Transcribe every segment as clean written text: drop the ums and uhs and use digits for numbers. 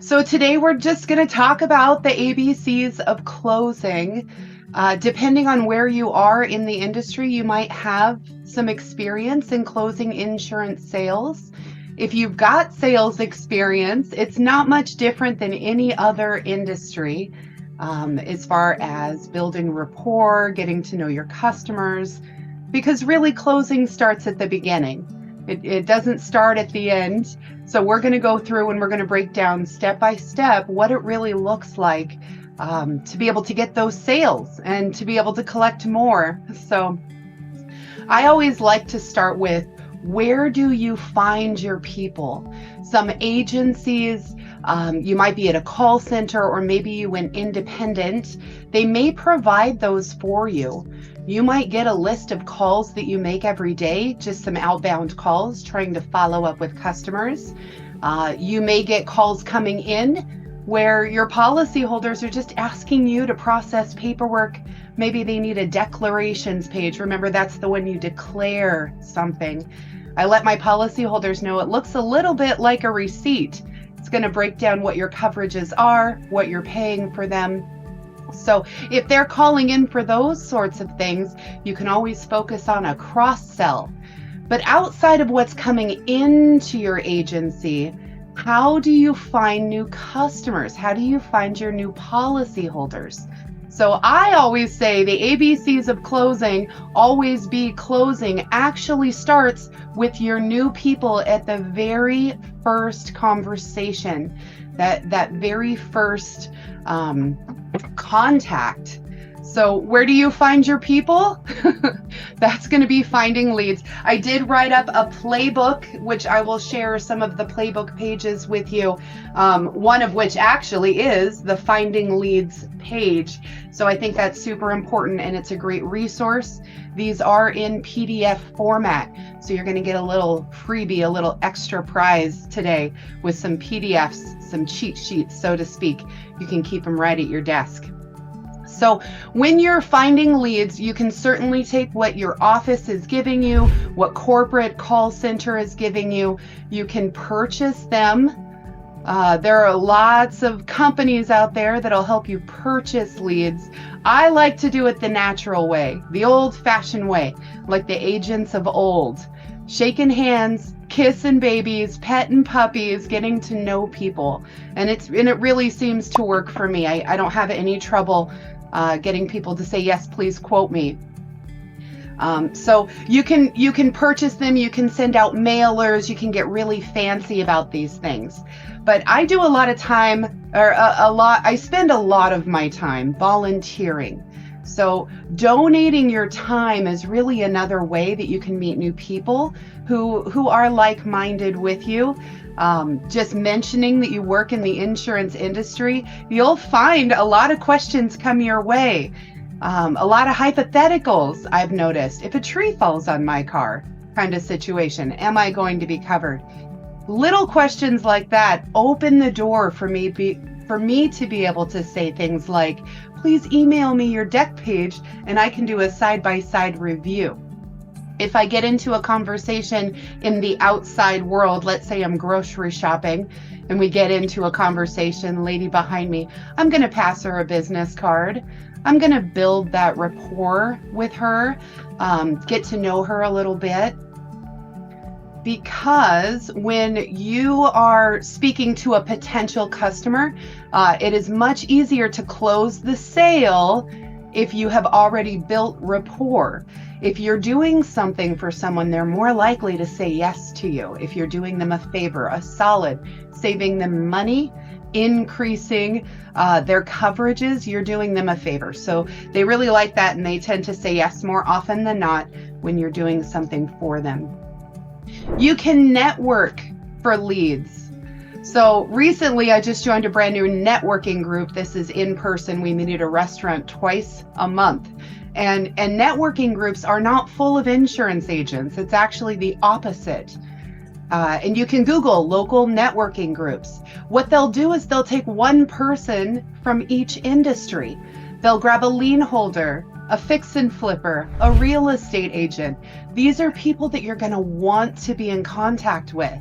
So today we're just going to talk about the ABCs of closing. Depending on where you are in the industry, you might have some experience in closing insurance sales. If you've got sales experience, it's not much different than any other industry as far as building rapport, getting to know your customers, because really closing starts at the beginning. It doesn't start at the end. So we're going to go through and we're going to break down step by step what it really looks like to be able to get those sales and to be able to collect more. So I always like to start with, where do you find your people? Some agencies, you might be at a call center, or maybe you went independent. They may provide those for you. You might get a list of calls that you make every day, just some outbound calls trying to follow up with customers. You may get calls coming in where your policyholders are just asking you to process paperwork. Maybe they need a declarations page. Remember, that's the one you declare something. I let my policyholders know it looks a little bit like a receipt. It's going to break down what your coverages are, what you're paying for them. So if they're calling in for those sorts of things, you can always focus on a cross-sell. But outside of what's coming into your agency, how do you find new customers? How do you find your new policyholders? So I always say the ABCs of closing, always be closing, actually starts with your new people at the very first conversation, that very first contact. So where do you find your people? That's going to be finding leads. I did write up a playbook, which I will share some of the playbook pages with you. One of which actually is the finding leads page. So I think that's super important, and it's a great resource. These are in PDF format. So you're going to get a little freebie, a little extra prize today with some PDFs, some cheat sheets, so to speak. You can keep them right at your desk. So when you're finding leads, you can certainly take what your office is giving you, what corporate call center is giving you. You can purchase them. There are lots of companies out there that'll help you purchase leads. I like to do it the natural way, the old-fashioned way, like the agents of old. Shaking hands, kissing babies, petting puppies, getting to know people. And it really seems to work for me. I don't have any trouble getting people to say, yes, please quote me. So you can purchase them, you can send out mailers, you can get really fancy about these things. But I do a lot of time, I spend a lot of my time volunteering. So donating your time is really another way that you can meet new people who are like-minded with you. Just mentioning that you work in the insurance industry, you'll find a lot of questions come your way. A lot of hypotheticals, I've noticed. If a tree falls on my car, kind of situation, am I going to be covered? Little questions like that open the door for me to be able to say things like, please email me your deck page and I can do a side-by-side review. If I get into a conversation in the outside world, let's say I'm grocery shopping and we get into a conversation, lady behind me, I'm going to pass her a business card. I'm going to build that rapport with her, get to know her a little bit. Because when you are speaking to a potential customer, it is much easier to close the sale if you have already built rapport. If you're doing something for someone, they're more likely to say yes to you. If you're doing them a favor, a solid, saving them money, increasing their coverages, you're doing them a favor. So they really like that, and they tend to say yes more often than not when you're doing something for them. You can network for leads. So recently I just joined a brand new networking group. This is in person. We meet at a restaurant twice a month. And networking groups are not full of insurance agents. It's actually the opposite. And you can Google local networking groups. What they'll do is they'll take one person from each industry. They'll grab a lien holder, a fix and flipper, a real estate agent. These are people that you're going to want to be in contact with.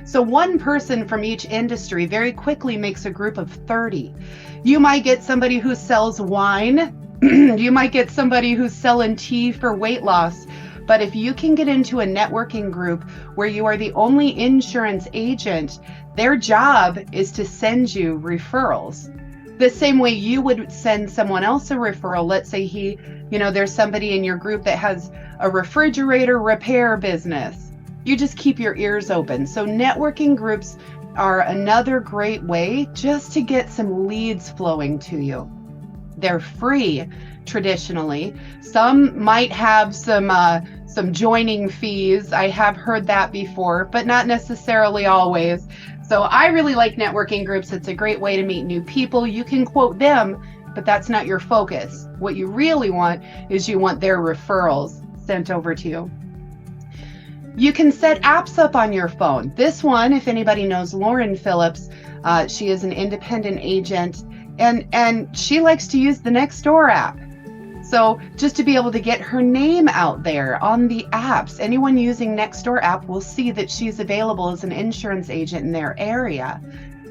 So one person from each industry very quickly makes a group of 30. You might get somebody who sells wine. You might get somebody who's selling tea for weight loss. But if you can get into a networking group where you are the only insurance agent, their job is to send you referrals. The same way you would send someone else a referral. Let's say there's somebody in your group that has a refrigerator repair business. You just keep your ears open. So networking groups are another great way just to get some leads flowing to you. They're free traditionally. Some might have some joining fees. I have heard that before, but not necessarily always. So I really like networking groups. It's a great way to meet new people. You can quote them, but that's not your focus. What you really want is you want their referrals sent over to you. You can set apps up on your phone. This one, if anybody knows Lauren Phillips, she is an independent agent, and she likes to use the Nextdoor app. So just to be able to get her name out there on the apps, anyone using Nextdoor app will see that she's available as an insurance agent in their area.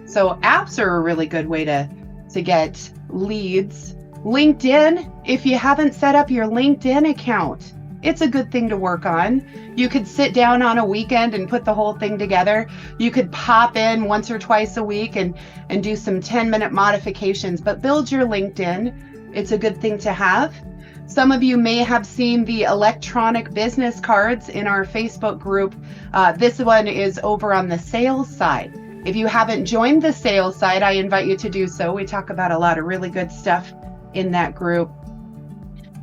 So apps are a really good way to get leads. LinkedIn, if you haven't set up your LinkedIn account, it's a good thing to work on. You could sit down on a weekend and put the whole thing together. You could pop in once or twice a week and do some 10-minute modifications, but build your LinkedIn. It's a good thing to have. Some of you may have seen the electronic business cards in our Facebook group. This one is over on the sales side. If you haven't joined the sales side, I invite you to do so. We talk about a lot of really good stuff in that group.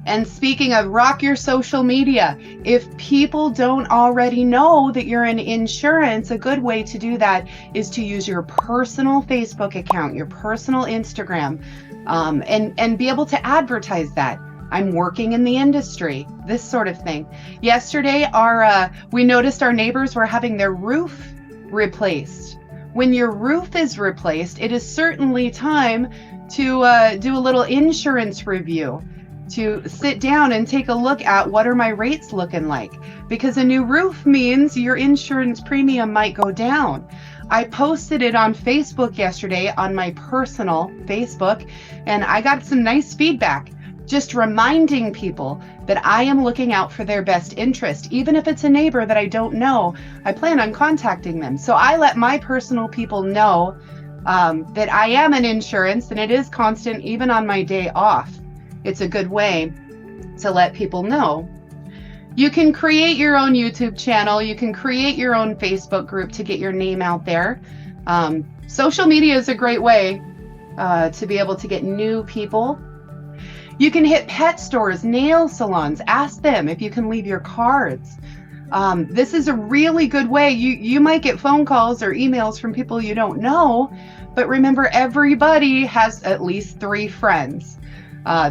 And speaking of, rock your social media. If people don't already know that you're in insurance, a good way to do that is to use your personal Facebook account, your personal Instagram, and be able to advertise that. I'm working in the industry, this sort of thing. Yesterday, we noticed our neighbors were having their roof replaced. When your roof is replaced, it is certainly time to do a little insurance review, to sit down and take a look at what are my rates looking like, because a new roof means your insurance premium might go down. I posted it on Facebook yesterday on my personal Facebook, and I got some nice feedback, just reminding people that I am looking out for their best interest. Even if it's a neighbor that I don't know, I plan on contacting them. So I let my personal people know that I am in insurance, and it is constant even on my day off. It's a good way to let people know. You can create your own YouTube channel. You can create your own Facebook group to get your name out there. Social media is a great way to be able to get new people. You can hit pet stores, nail salons, ask them if you can leave your cards. This is a really good way. You might get phone calls or emails from people you don't know, but remember, everybody has at least 3 friends.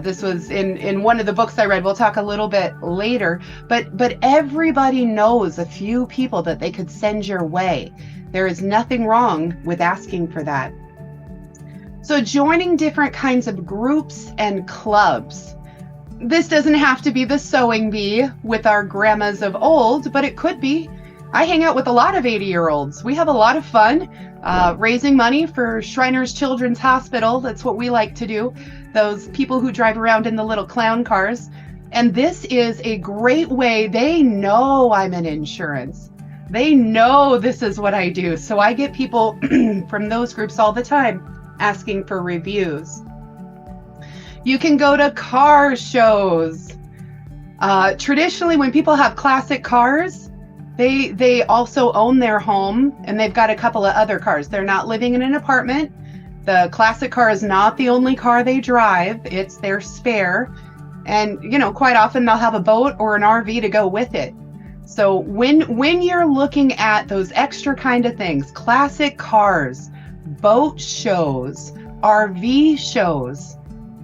This was in one of the books I read. We'll talk a little bit later, but everybody knows a few people that they could send your way. There is nothing wrong with asking for that. So joining different kinds of groups and clubs. This doesn't have to be the sewing bee with our grandmas of old, but it could be. I hang out with a lot of 80-year-olds. We have a lot of fun raising money for Shriners Children's Hospital. That's what we like to do. Those people who drive around in the little clown cars. And this is a great way. They know I'm in insurance. They know this is what I do. So I get people from those groups all the time asking for reviews. You can go to car shows. Traditionally, when people have classic cars, they also own their home, and they've got a couple of other cars. They're not living in an apartment. The classic car is not the only car they drive. It's their spare. And, quite often they'll have a boat or an RV to go with it. So when you're looking at those extra kind of things, classic cars, boat shows, RV shows,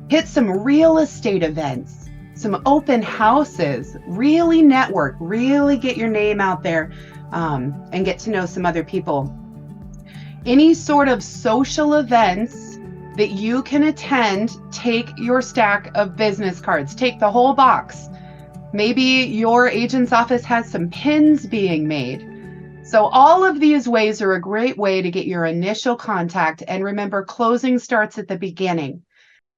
hit some real estate events, some open houses, really network, really get your name out there, and get to know some other people. Any sort of social events that you can attend, take your stack of business cards, take the whole box. Maybe your agent's office has some pins being made. So all of these ways are a great way to get your initial contact. And remember, closing starts at the beginning.